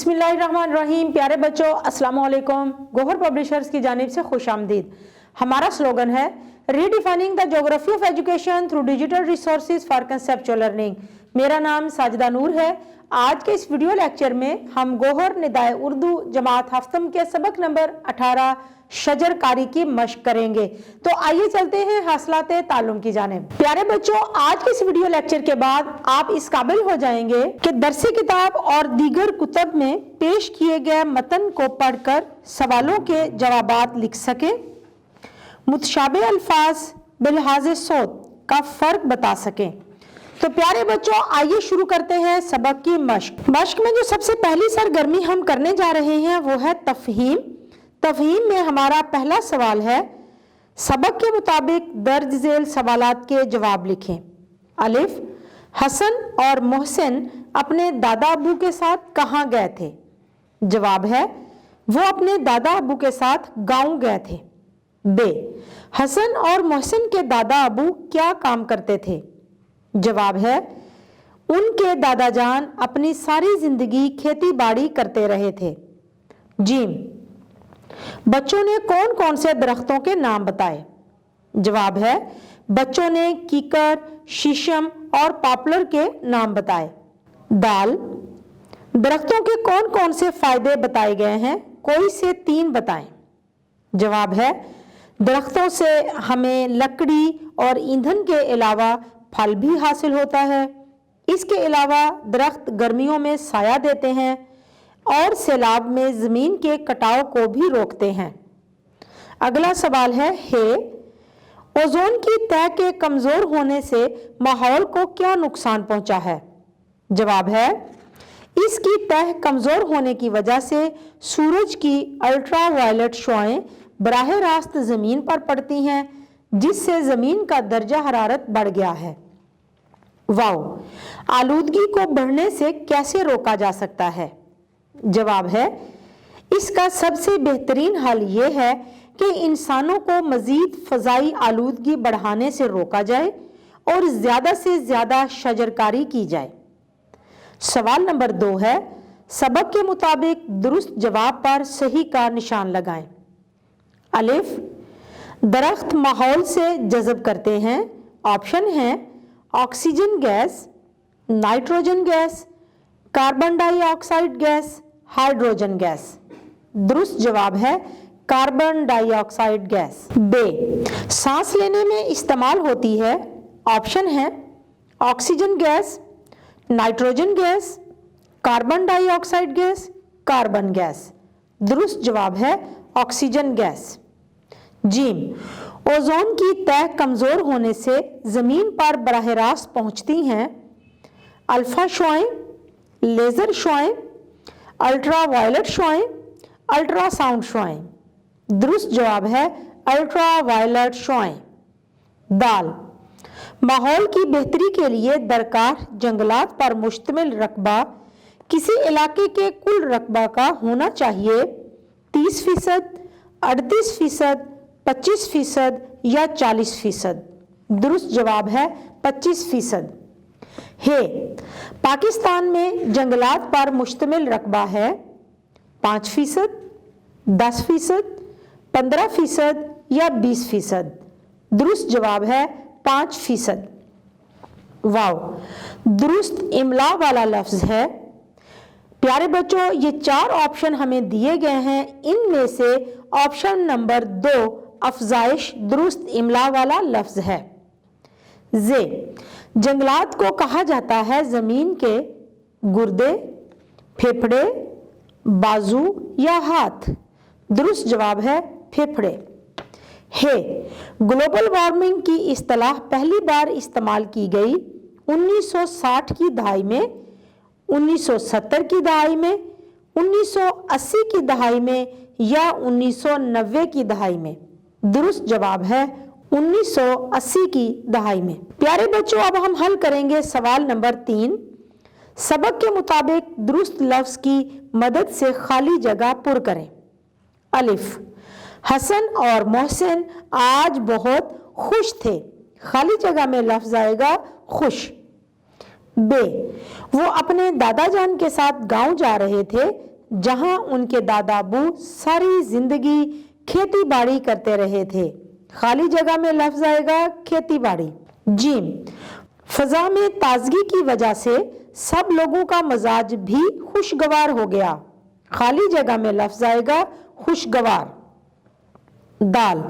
बिस्मिल्लाहिर्रहमानिर्रहीम। प्यारे बच्चों, अस्सलाम वालेकुम। गौहर पब्लिशर्स की जानिब से खुश आमदीद। हमारा स्लोगन है redefining the geography of education through digital resources for conceptual learning. मेरा नाम साजिदा नूर है। आज के इस वीडियो लेक्चर में हम गौहर निदाए उर्दू जमात हफ्तम के सबक नंबर 18 शजरकारी की मश्क करेंगे। तो आइए चलते हैं हासिलाते ताल्लुम की जानिब। प्यारे बच्चों, आज के इस वीडियो लेक्चर के बाद आप इस काबिल हो जाएंगे कि दरसी किताब और दीगर कुतब में पेश किए गए मतन को पढ़कर सवालों के जवाबात लिख सके, मुतशाबे अल्फाज बिलहाज़े सौत का फ़र्क बता सकें। तो प्यारे बच्चों, आइए शुरू करते हैं सबक की मश्क। मश्क में जो सबसे पहली सरगर्मी हम करने जा रहे हैं वो है तफहीम। तफहीम में हमारा पहला सवाल है, सबक के मुताबिक दर्ज झेल सवालात के जवाब लिखें। अलिफ, हसन और मोहसिन अपने दादा अबू के साथ कहाँ गए थे? जवाब है वो अपने दादा अबू के साथ गांव गए थे। बे, हसन और मोहसिन के दादा अबू क्या काम करते थे? जवाब है उनके दादा जान अपनी सारी जिंदगी खेती बाड़ी करते रहे थे। जीम, बच्चों ने कौन कौन से दरख्तों के नाम बताए? जवाब है बच्चों ने कीकर, शीशम और पॉपुलर के नाम बताए। दाल, दरख्तों के कौन कौन से फायदे बताए गए हैं? कोई से 3 बताएं। जवाब है दरख्तों से हमें लकड़ी और ईंधन के अलावा फल भी हासिल होता है। इसके अलावा दरख्त गर्मियों में साया देते हैं और सैलाब में ज़मीन के कटाव को भी रोकते हैं। अगला सवाल है ओजोन की तह के कमज़ोर होने से माहौल को क्या नुकसान पहुंचा है? जवाब है इसकी तह कमज़ोर होने की वजह से सूरज की अल्ट्रा वायलेट शुआएं बराह रास्त ज़मीन पर पड़ती हैं, जिससे ज़मीन का दर्जा हरारत बढ़ गया है। वाओ, आलूदगी को बढ़ने से कैसे रोका जा सकता है? जवाब है इसका सबसे बेहतरीन हल ये है कि इंसानों को मज़ीद फ़ज़ाई आलूदगी बढ़ाने से रोका जाए और ज़्यादा से ज़्यादा शजरकारी की जाए। सवाल नंबर 2 है, सबक के मुताबिक दुरुस्त जवाब पर सही का निशान लगाएं। अलिफ, दरख्त माहौल से जज़ब करते हैं। ऑप्शन हैं oxygen gas, nitrogen gas, carbon dioxide gas, hydrogen gas. दुरुस्त जवाब है कार्बन डाइऑक्साइड गैस। बे, सांस लेने में इस्तेमाल होती है। ऑप्शन है oxygen gas, nitrogen gas, carbon dioxide gas, carbon gas. दुरुस्त जवाब है ऑक्सीजन गैस। जीम, ओजोन की तह कमज़ोर होने से ज़मीन पर बराह रास्त पहुँचती हैं अल्फ़ा शुआएं, लेज़र शुआएं, अल्ट्रा वायलेट शुआएं, अल्ट्रासाउंड शुआएं। दुरुस्त जवाब है अल्ट्रा वायलेट शुआएं। दाल, माहौल की बेहतरी के लिए दरकार जंगलात पर मुश्तमिल रकबा किसी इलाके के कुल रकबा का होना चाहिए 30%, 38%, 25% या 40%। दुरुस्त जवाब है 25%। पाकिस्तान में जंगलात पर मुश्तमिल रकबा है 5%, 10%, 15% या 20%। दुरुस्त जवाब है 5%। वाओ, दुरुस्त इमला वाला लफ्ज़ है। प्यारे बच्चों, ये 4 ऑप्शन हमें दिए गए हैं। इनमें से ऑप्शन नंबर 2 अफजाइश दुरुस्त इमला वाला लफ्ज़ है। जे, जंगलात को कहा जाता है ज़मीन के गुर्दे, फेफड़े, बाजू या हाथ। दुरुस्त जवाब है फेफड़े। ग्लोबल वार्मिंग की इस्तिलाह पहली बार इस्तेमाल की गई 1960 की दहाई में, 1970 की दहाई में, 1980 की दहाई में या 1990 की दहाई में। दुरुस्त जवाब है 1980 की दहाई में। प्यारे बच्चों, अब हम हल करेंगे सवाल नंबर 3। सबक के मुताबिक दुरुस्त लफ्ज़ की मदद से खाली जगह पुर करें। अलिफ, हसन और मोहसिन आज बहुत खुश थे। खाली जगह में लफ्ज़ आएगा खुश। बे, वो अपने दादा जान के साथ गांव जा रहे थे जहां उनके दादा अबू सारी जिंदगी खेती बाड़ी करते रहे थे। खाली जगह में लफ्ज आएगा खेती बाड़ी। जीम, फजा में ताजगी की वजह से सब लोगों का मजाज भी खुशगवार हो गया। खाली जगह में लफ्ज आएगा खुशगवार। दाल,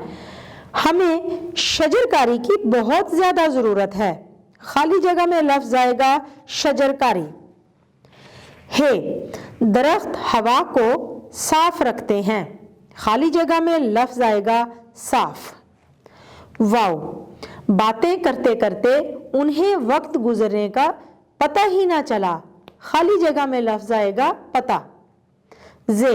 हमें शजरकारी की बहुत ज्यादा जरूरत है। खाली जगह में लफ्ज आएगा शजरकारी। हे, दरख्त हवा को साफ रखते हैं। खाली जगह में लफ्ज आएगा साफ। वाव, बातें करते करते उन्हें वक्त गुजरने का पता ही ना चला। खाली जगह में लफ्ज आएगा पता। जे,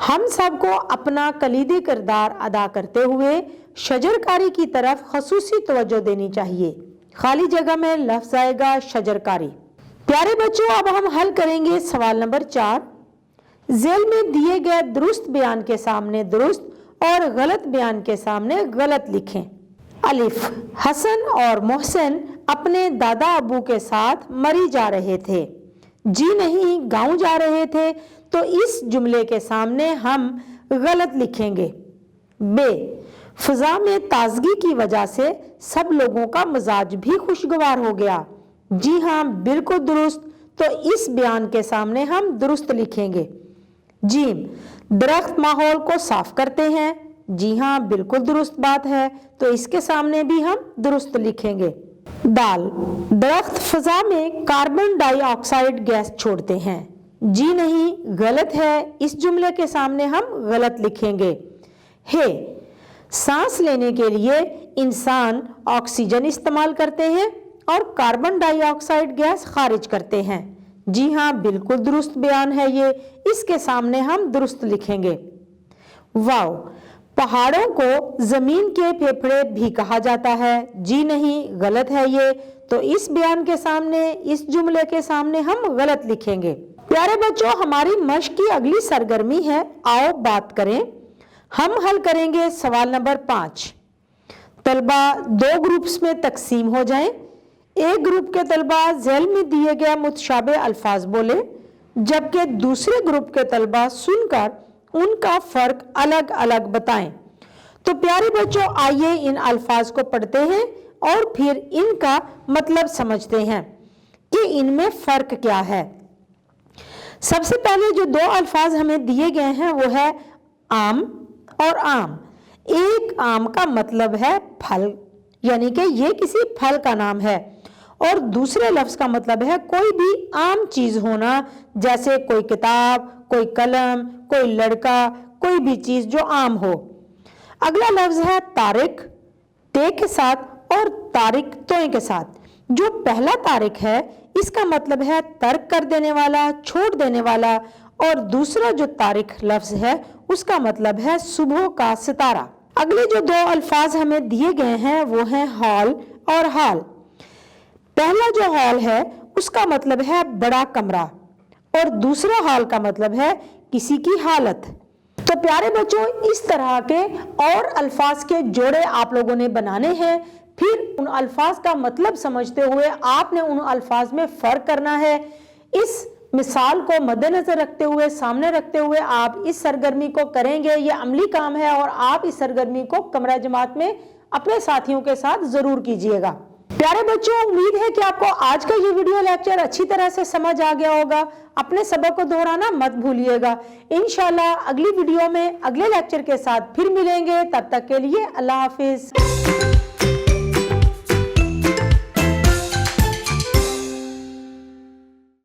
हम सबको अपना कलीदी किरदार अदा करते हुए शजरकारी की तरफ खसूसी तवज्जो देनी चाहिए। खाली जगह में लफ्ज आएगा शजरकारी। प्यारे बच्चों, अब हम हल करेंगे सवाल नंबर 4। जेल में दिए गए दुरुस्त बयान के सामने दुरुस्त और गलत बयान के सामने गलत लिखें। अलिफ, हसन और मोहसिन अपने दादा अबू के साथ मरी जा रहे थे। जी नहीं, गांव जा रहे थे, तो इस जुमले के सामने हम गलत लिखेंगे। बे, फिजा में ताजगी की वजह से सब लोगों का मिजाज भी खुशगवार हो गया। जी हाँ, बिल्कुल दुरुस्त, तो इस बयान के सामने हम दुरुस्त लिखेंगे। जीम, दरख्त माहौल को साफ करते हैं। जी हाँ, बिल्कुल दुरुस्त बात है, तो इसके सामने भी हम दुरुस्त लिखेंगे। दाल, दरख्त फिजा में कार्बन डाइऑक्साइड गैस छोड़ते हैं। जी नहीं, गलत है, इस जुमले के सामने हम गलत लिखेंगे। हे, सांस लेने के लिए इंसान ऑक्सीजन इस्तेमाल करते हैं और कार्बन डाइऑक्साइड गैस खारिज करते हैं। जी हाँ, बिल्कुल दुरुस्त बयान है ये, इसके सामने हम दुरुस्त लिखेंगे। वाव, पहाड़ों को जमीन के फेफड़े भी कहा जाता है। जी नहीं, गलत है ये, तो इस बयान के सामने, इस जुमले के सामने हम गलत लिखेंगे। प्यारे बच्चों, हमारी मश्क की अगली सरगर्मी है आओ बात करें। हम हल करेंगे सवाल नंबर 5। तलबा 2 ग्रुप्स में तकसीम हो जाएं। एक ग्रुप के तलबा झेल में दिए गए मुतशाबे अल्फाज बोले, जबकि दूसरे ग्रुप के तलबा सुनकर उनका फर्क अलग अलग बताएं। तो प्यारे बच्चों, आइए इन अल्फाज को पढ़ते हैं और फिर इनका मतलब समझते हैं कि इनमें फर्क क्या है। सबसे पहले जो 2 अल्फाज हमें दिए गए हैं वो है आम और आम। एक आम का मतलब है फल, यानी कि ये किसी फल का नाम है, और दूसरे लफ्ज का मतलब है कोई भी आम चीज होना, जैसे कोई किताब, कोई कलम, कोई लड़का, कोई भी चीज जो आम हो। अगला लफ्ज है तारिक, ते के साथ, और तारिक तोए के साथ। जो पहला तारिक है इसका मतलब है तर्क कर देने वाला, छोड़ देने वाला, और दूसरा जो तारिक लफ्ज है उसका मतलब है सुबह का सितारा। अगले जो 2 अल्फाज हमें दिए गए हैं वो हैं हॉल और हाल। पहला जो हॉल है उसका मतलब है बड़ा कमरा, और दूसरा हाल का मतलब है किसी की हालत। तो प्यारे बच्चों, इस तरह के और अल्फाज के जोड़े आप लोगों ने बनाने हैं। फिर उन अल्फाज का मतलब समझते हुए आपने उन अल्फाज में फर्क करना है। इस मिसाल को मद्देनजर रखते हुए, सामने रखते हुए आप इस सरगर्मी को करेंगे। ये अमली काम है और आप इस सरगर्मी को कमरा जमात में अपने साथियों के साथ जरूर कीजिएगा। प्यारे बच्चों, उम्मीद है कि आपको आज का ये वीडियो लेक्चर अच्छी तरह से समझ आ गया होगा। अपने सबक को दोहराना मत भूलिएगा। इंशाल्लाह अगली वीडियो में अगले लेक्चर के साथ फिर मिलेंगे। तब तक के लिए अल्लाह हाफिज।